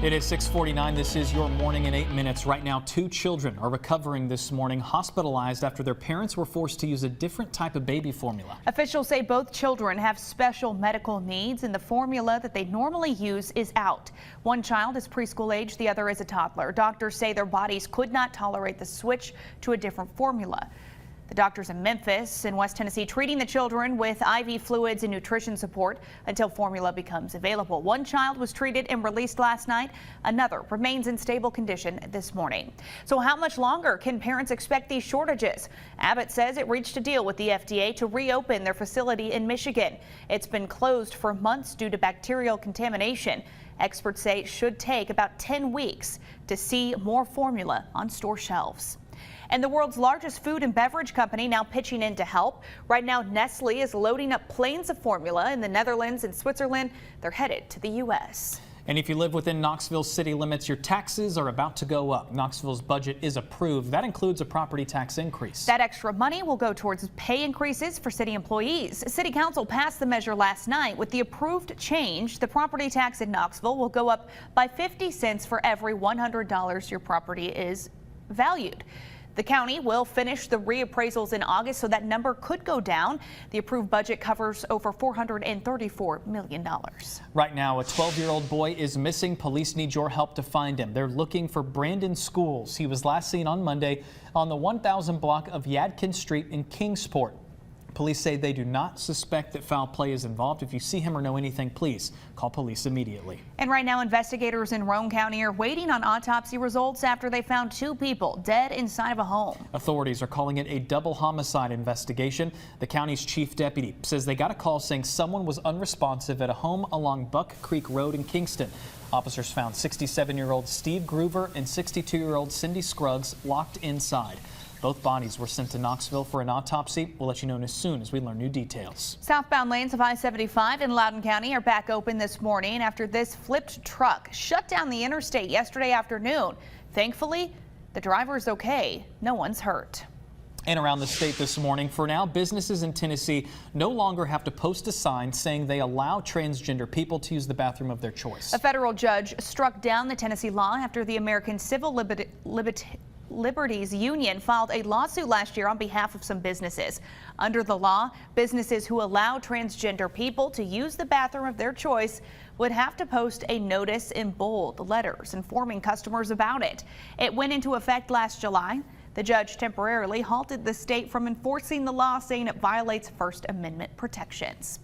It is 6:49. This is your morning in 8 minutes. Right now, 2 children are recovering this morning, hospitalized after their parents were forced to use a different type of baby formula. Officials say both children have special medical needs and the formula that they normally use is out. One child is preschool age, the other is a toddler. Doctors say their bodies could not tolerate the switch to a different formula. The doctors in Memphis and West Tennessee treating the children with IV fluids and nutrition support until formula becomes available. One child was treated and released last night. Another remains in stable condition this morning. So how much longer can parents expect these shortages? Abbott says it reached a deal with the FDA to reopen their facility in Michigan. It's been closed for months due to bacterial contamination. Experts say it should take about 10 weeks to see more formula on store shelves. And the world's largest food and beverage company now pitching in to help. Right now, Nestle is loading up planes of formula in the Netherlands and Switzerland. They're headed to the U.S. And if you live within Knoxville city limits, your taxes are about to go up. Knoxville's budget is approved. That includes a property tax increase. That extra money will go towards pay increases for city employees. City Council passed the measure last night. With the approved change, the property tax in Knoxville will go up by 50 cents for every $100 your property is valued. The county will finish the reappraisals in August, so that number could go down. The approved budget covers over $434 million. Right now, a 12-year-old boy is missing. Police need your help to find him. They're looking for Brandon Schools. He was last seen on Monday on the 1000 block of Yadkin Street in Kingsport. Police say they do not suspect that foul play is involved. If you see him or know anything, please call police immediately. And right now, investigators in Roane County are waiting on autopsy results after they found 2 people dead inside of a home. Authorities are calling it a double homicide investigation. The county's chief deputy says they got a call saying someone was unresponsive at a home along Buck Creek Road in Kingston. Officers found 67-year-old Steve Groover and 62-year-old Cindy Scruggs locked inside. Both bodies were sent to Knoxville for an autopsy. We'll let you know as soon as we learn new details. Southbound lanes of I-75 in Loudoun County are back open this morning after this flipped truck shut down the interstate yesterday afternoon. Thankfully, the driver is okay. No one's hurt. And around the state this morning, for now, businesses in Tennessee no longer have to post a sign saying they allow transgender people to use the bathroom of their choice. A federal judge struck down the Tennessee law after the American Civil Liberties Union filed a lawsuit last year on behalf of some businesses. Under the law, businesses who allow transgender people to use the bathroom of their choice would have to post a notice in bold letters informing customers about it. It went into effect last July. The judge temporarily halted the state from enforcing the law, saying it violates First Amendment protections.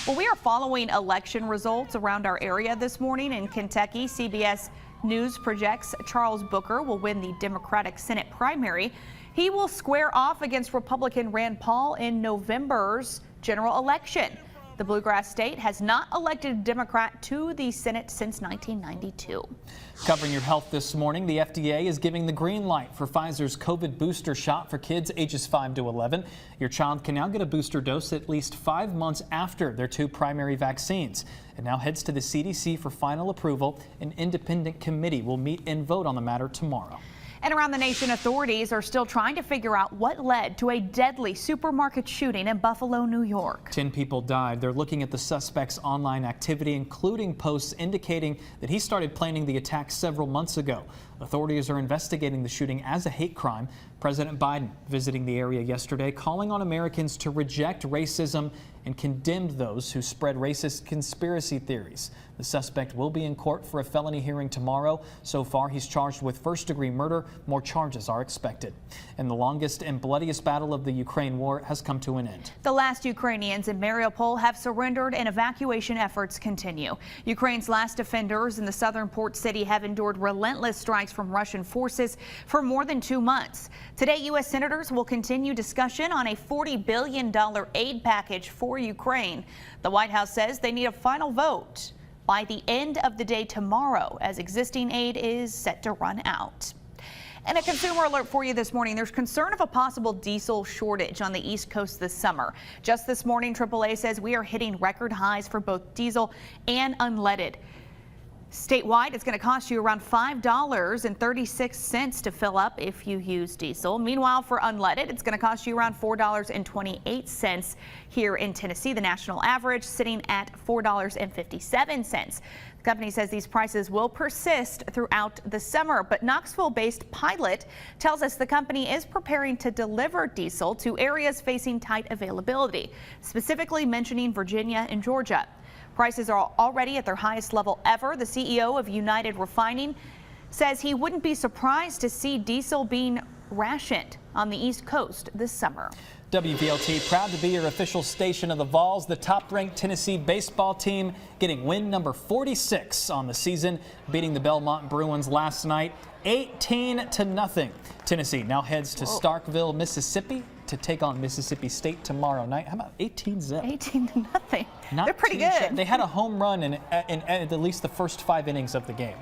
Well, we are following election results around our area this morning in Kentucky. CBS News projects Charles Booker will win the Democratic Senate primary. He will square off against Republican Rand Paul in November's general election. The Bluegrass state has not elected a Democrat to the Senate since 1992. Covering your health this morning, the FDA is giving the green light for Pfizer's COVID booster shot for kids ages 5 to 11. Your child can now get a booster dose at least 5 months after their 2 primary vaccines. It now heads to the CDC for final approval. An independent committee will meet and vote on the matter tomorrow. And around the nation, authorities are still trying to figure out what led to a deadly supermarket shooting in Buffalo, New York. 10 people died. They're looking at the suspect's online activity, including posts indicating that he started planning the attack several months ago. Authorities are investigating the shooting as a hate crime. President Biden visiting the area yesterday, calling on Americans to reject racism and condemned those who spread racist conspiracy theories. The suspect will be in court for a felony hearing tomorrow. So far, he's charged with first-degree murder. More charges are expected. And the longest and bloodiest battle of the Ukraine war has come to an end. The last Ukrainians in Mariupol have surrendered and evacuation efforts continue. Ukraine's last defenders in the southern port city have endured relentless strikes from Russian forces for more than 2 months. Today, U.S. senators will continue discussion on a $40 billion aid package for Ukraine. The White House says they need a final vote by the end of the day tomorrow, as existing aid is set to run out. And a consumer alert for you this morning. There's concern of a possible diesel shortage on the East Coast this summer. Just this morning, AAA says we are hitting record highs for both diesel and unleaded. Statewide, it's going to cost you around $5.36 to fill up if you use diesel. Meanwhile, for unleaded, it's going to cost you around $4.28 here in Tennessee. The national average sitting at $4.57. The company says these prices will persist throughout the summer, but Knoxville-based Pilot tells us the company is preparing to deliver diesel to areas facing tight availability, specifically mentioning Virginia and Georgia. Prices are already at their highest level ever. The CEO of United Refining says he wouldn't be surprised to see diesel being rationed on the East Coast this summer. WVLT proud to be your official station of the Vols, the top-ranked Tennessee baseball team, getting win number 46 on the season, beating the Belmont Bruins last night 18-0. Tennessee now heads to Starkville, Mississippi to take on Mississippi State tomorrow night. How about 18-0? 18-0. They're pretty good. They had a home run in at least the first 5 innings of the game.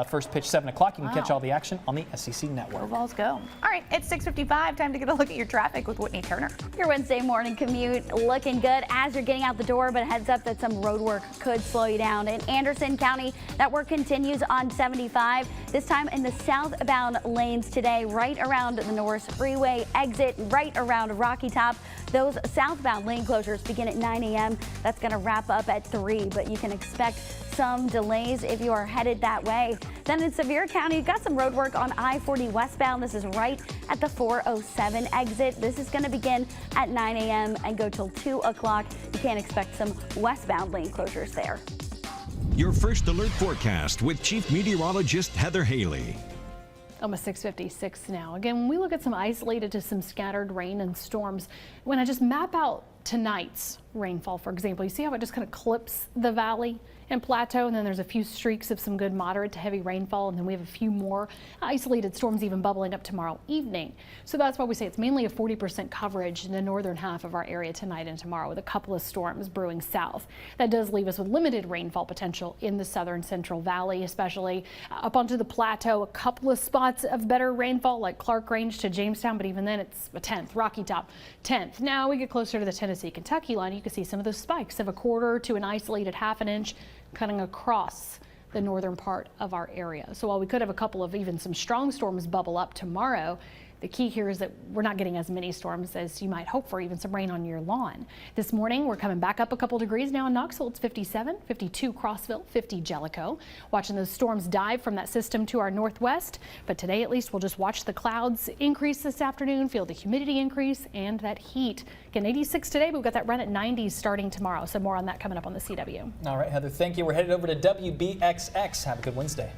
First pitch 7 o'clock. You can catch all the action on the SEC Network. Where Vols go. All right, it's 6:55. Time to get a look at your traffic with Whitney Turner. Your Wednesday morning commute looking good as you're getting out the door, but heads up that some road work could slow you down. In Anderson County, that work continues on 75, this time in the southbound lanes today, right around the Norris Freeway exit, right around Rocky Top. Those southbound lane closures begin at 9 a.m. That's going to wrap up at 3, but you can expect some delays if you are headed that way. Then in Sevier County, you've got some road work on I-40 westbound. This is right at the 407 exit. This is going to begin at 9 a.m. and go till 2 o'clock. You can expect some westbound lane closures there. Your first alert forecast with Chief Meteorologist Heather Haley. Almost 6:56 now. Again, when we look at some isolated to some scattered rain and storms, when I just map out tonight's rainfall, for example, you see how it just kind of clips the valley and plateau, and then there's a few streaks of some good moderate to heavy rainfall, and then we have a few more isolated storms even bubbling up tomorrow evening. So that's why we say it's mainly a 40% coverage in the northern half of our area tonight and tomorrow, with a couple of storms brewing south. That does leave us with limited rainfall potential in the southern central valley, especially up onto the plateau. A couple of spots of better rainfall like Clark Range to Jamestown, but even then it's a 10th. Rocky Top 10th. Now we get closer to the Tennessee-Kentucky line, you can see some of those spikes of a quarter to an isolated half an inch cutting across the northern part of our area. So while we could have a couple of even some strong storms bubble up tomorrow, the key here is that we're not getting as many storms as you might hope for, even some rain on your lawn. This morning, we're coming back up a couple degrees now in Knoxville. It's 57, 52 Crossville, 50 Jellicoe. Watching those storms dive from that system to our northwest. But today, at least, we'll just watch the clouds increase this afternoon, feel the humidity increase and that heat. Again, 86 today, but we've got that run at 90s starting tomorrow. So more on that coming up on the CW. All right, Heather, thank you. We're headed over to WBXX. Have a good Wednesday.